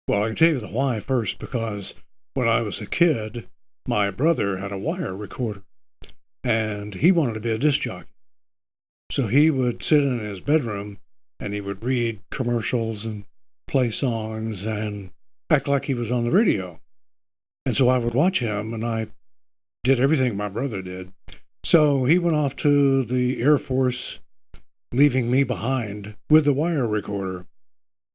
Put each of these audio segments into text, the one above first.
Well, I can tell you the why first, because when I was a kid, my brother had a wire recorder, and he wanted to be a disc jockey. So he would sit in his bedroom, and he would read commercials and play songs and act like he was on the radio. And so I would watch him, and I did everything my brother did. So he went off to the Air Force, leaving me behind with the wire recorder,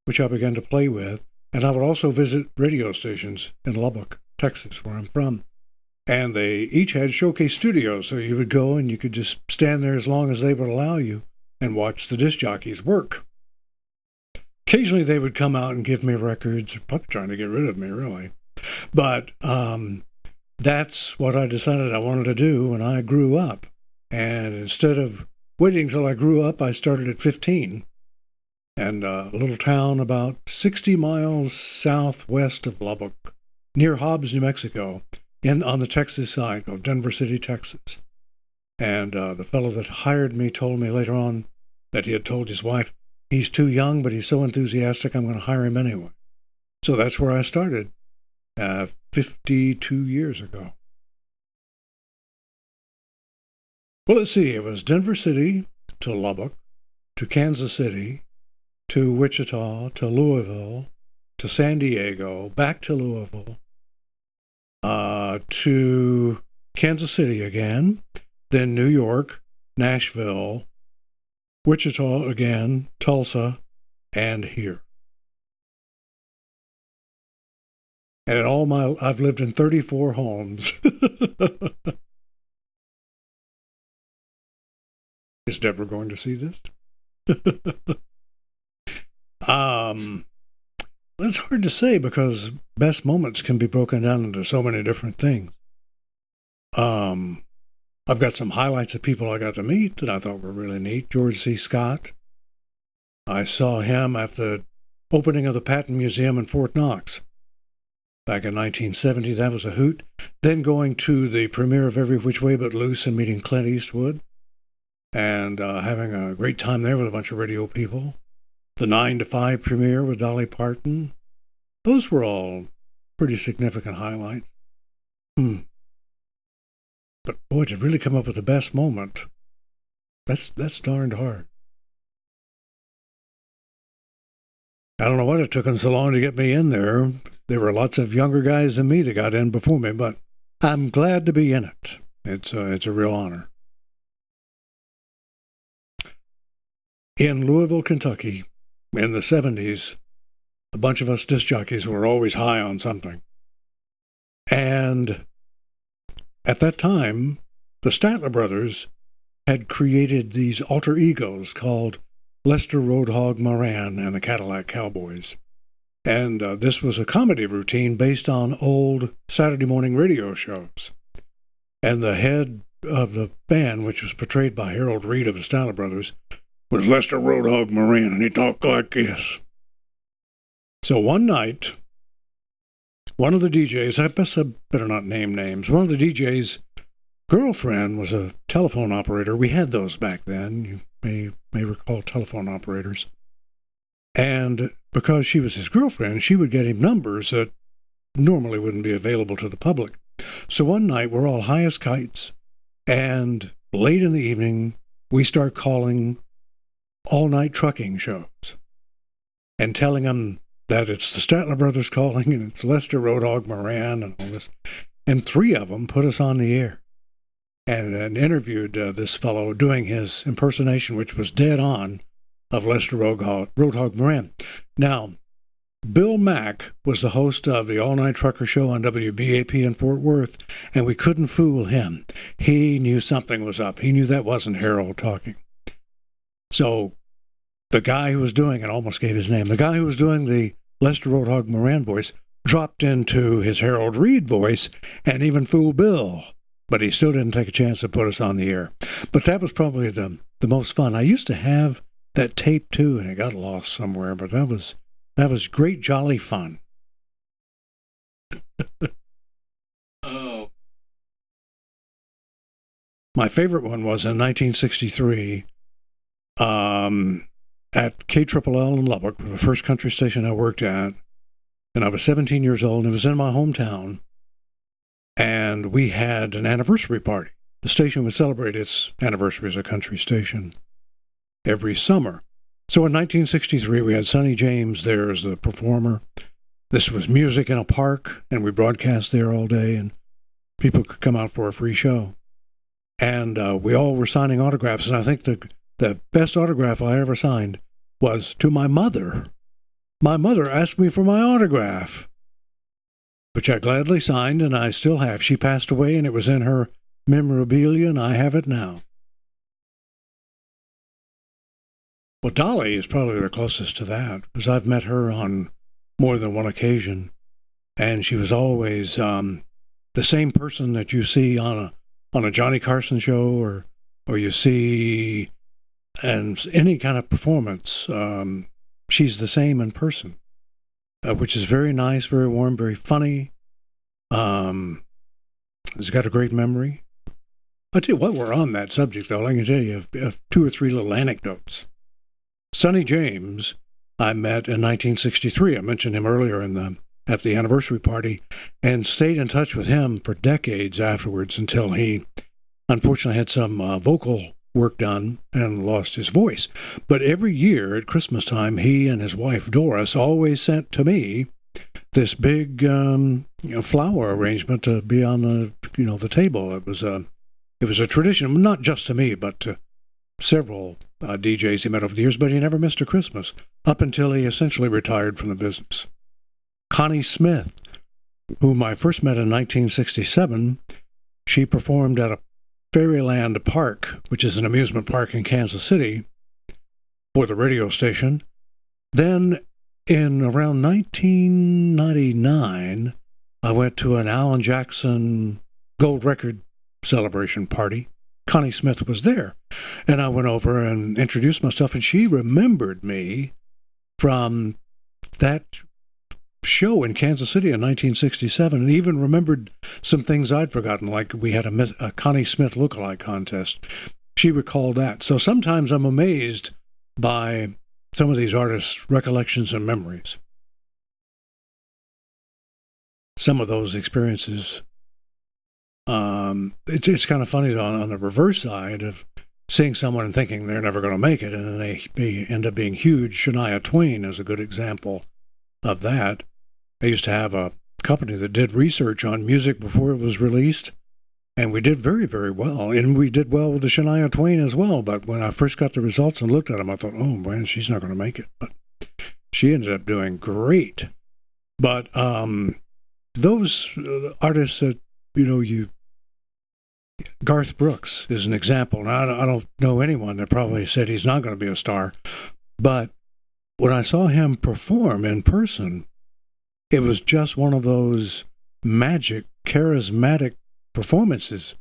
which I began to play with. And I would also visit radio stations in Lubbock, Texas, where I'm from. And they each had showcase studios, so you would go and you could just stand there as long as they would allow you and watch the disc jockeys work. Occasionally they would come out and give me records, probably trying to get rid of me, really. But that's what I decided I wanted to do when I grew up. And instead of waiting until I grew up, I started at 15. And a little town about 60 miles southwest of Lubbock, near Hobbs, New Mexico, on the Texas side of Denver City, Texas. And the fellow that hired me told me later on that he had told his wife, he's too young, but he's so enthusiastic, I'm going to hire him anyway. So that's where I started 52 years ago. Well, let's see. It was Denver City to Lubbock to Kansas City to Wichita to Louisville to San Diego, back to Louisville, to Kansas City again, then New York, Nashville, Wichita again, Tulsa, and here. And I've lived in 34 homes. Is Deborah going to see this? It's hard to say because best moments can be broken down into so many different things. I've got some highlights of people I got to meet that I thought were really neat. George C. Scott. I saw him at the opening of the Patton Museum in Fort Knox back in 1970. That was a hoot. Then going to the premiere of Every Which Way But Loose and meeting Clint Eastwood and having a great time there with a bunch of radio people. The 9 to 5 premiere with Dolly Parton. Those were all pretty significant highlights. But boy, to really come up with the best moment, that's darned hard. I don't know what it took them so long to get me in there. There were lots of younger guys than me that got in before me, but I'm glad to be in it. It's a real honor. In Louisville, Kentucky, in the 70s, a bunch of us disc jockeys were always high on something. And at that time, the Statler brothers had created these alter egos called Lester Roadhog Moran and the Cadillac Cowboys. And this was a comedy routine based on old Saturday morning radio shows. And the head of the band, which was portrayed by Harold Reed of the Statler brothers, was Lester Roadhog Moran, and he talked like this. So one night, one of the DJs, I better not name names, one of the DJs' girlfriend was a telephone operator. We had those back then. You may recall telephone operators. And because she was his girlfriend, she would get him numbers that normally wouldn't be available to the public. So one night, we're all high as kites, and late in the evening, we start calling all-night trucking shows and telling them that it's the Statler brothers calling and it's Lester Roadhog Moran and all this. And 3 of them put us on the air and interviewed this fellow doing his impersonation, which was dead on, of Lester Roadhog Moran. Now, Bill Mack was the host of the All-Night Trucker Show on WBAP in Fort Worth, and we couldn't fool him. He knew something was up. He knew that wasn't Harold talking. So the guy who was doing it, almost gave his name, the guy who was doing the Lester Roadhog Moran voice dropped into his Harold Reed voice and even fooled Bill. But he still didn't take a chance to put us on the air. But that was probably the most fun. I used to have that tape too, and it got lost somewhere, but that was great, jolly fun. Oh. My favorite one was in 1963 at KLLL in Lubbock, the first country station I worked at. and I was 17 years old, and it was in my hometown, and we had an anniversary party. The station would celebrate its anniversary as a country station every summer. So in 1963, we had Sonny James there as the performer. This was music in a park, and we broadcast there all day, and people could come out for a free show. And we all were signing autographs, and I think the best autograph I ever signed was to my mother. My mother asked me for my autograph, which I gladly signed, and I still have. She passed away, and it was in her memorabilia, and I have it now. Well, Dolly is probably the closest to that, because I've met her on more than one occasion, and she was always the same person that you see on a Johnny Carson show, or you see in any kind of performance. She's the same in person, which is very nice, very warm, very funny. She's got a great memory. I'll tell you what, we're on that subject, though. I can tell you two or three little anecdotes. Sonny James, I met in 1963. I mentioned him earlier at the anniversary party, and stayed in touch with him for decades afterwards until he unfortunately had some vocal work done and lost his voice. But every year at Christmas time, he and his wife Doris always sent to me this big flower arrangement to be on the table. It was a tradition, not just to me, but to several DJs he met over the years. But he never missed a Christmas up until he essentially retired from the business. Connie Smith, whom I first met in 1967, she performed at a Fairyland Park, which is an amusement park in Kansas City, for the radio station. Then in around 1999, I went to an Alan Jackson gold record celebration party. Connie Smith was there, and I went over and introduced myself, and she remembered me from that show in Kansas City in 1967, and even remembered some things I'd forgotten, like we had a Connie Smith lookalike contest. She recalled that. So sometimes I'm amazed by some of these artists' recollections and memories. Some of those experiences. It's kind of funny on the reverse side of seeing someone and thinking they're never going to make it, and then they end up being huge. Shania Twain is a good example of that. I used to have a company that did research on music before it was released, and we did very, very well. And we did well with the Shania Twain as well. But when I first got the results and looked at them, I thought, oh, man, she's not going to make it. But she ended up doing great. But those artists that, Garth Brooks is an example. Now, I don't know anyone that probably said he's not going to be a star. But when I saw him perform in person, it was just one of those magic, charismatic performances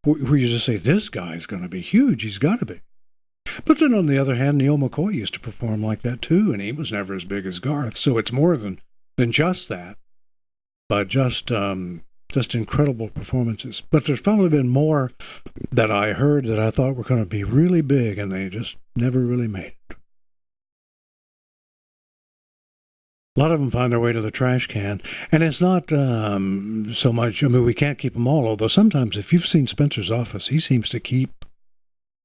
where you just say, this guy's going to be huge. He's got to be. But then on the other hand, Neil McCoy used to perform like that too, and he was never as big as Garth. So it's more than just that, but just incredible performances. But there's probably been more that I heard that I thought were going to be really big, and they just never really made it. A lot of them find their way to the trash can, and it's not so much, we can't keep them all, although sometimes if you've seen Spencer's office, he seems to keep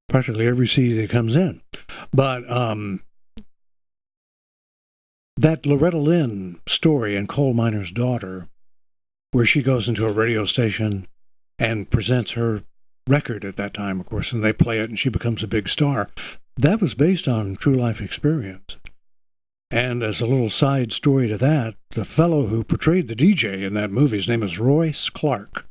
practically every CD that comes in. But that Loretta Lynn story in Coal Miner's Daughter, where she goes into a radio station and presents her record at that time, of course, and they play it and she becomes a big star, that was based on true life experience. And as a little side story to that, the fellow who portrayed the DJ in that movie, his name is Royce Clark.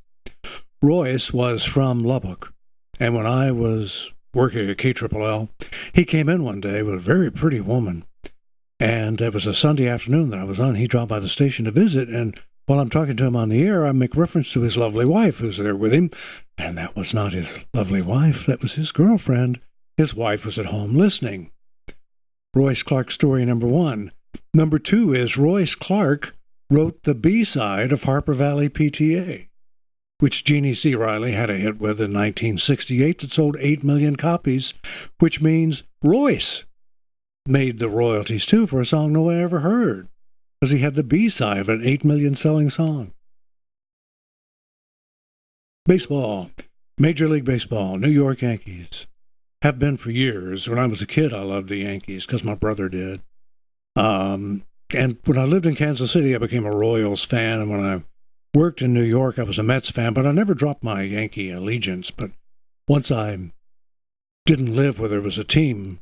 Royce was from Lubbock, and when I was working at KLLL, he came in one day with a very pretty woman, and it was a Sunday afternoon that I was on. He dropped by the station to visit, and while I'm talking to him on the air, I make reference to his lovely wife who's there with him, and that was not his lovely wife. That was his girlfriend. His wife was at home listening. Royce Clark story number one. Number two is Royce Clark wrote the B-side of Harper Valley PTA, which Jeannie C. Riley had a hit with in 1968 that sold 8 million copies, which means Royce made the royalties too for a song no one ever heard. because he had the B-side of an 8 million selling song. Baseball, Major League Baseball, New York Yankees. Have been for years. When I was a kid, I loved the Yankees because my brother did. And when I lived in Kansas City, I became a Royals fan. And when I worked in New York, I was a Mets fan, but I never dropped my Yankee allegiance. But once I didn't live where there was a team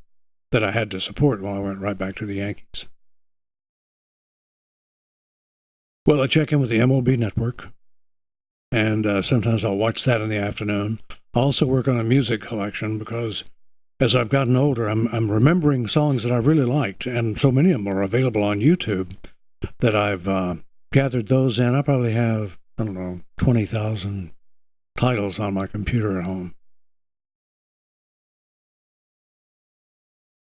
that I had to support, well, I went right back to the Yankees. Well, I check in with the MLB Network, and sometimes I'll watch that in the afternoon. I also work on a music collection because as I've gotten older, I'm remembering songs that I really liked, and so many of them are available on YouTube that I've gathered those in. I probably have, 20,000 titles on my computer at home.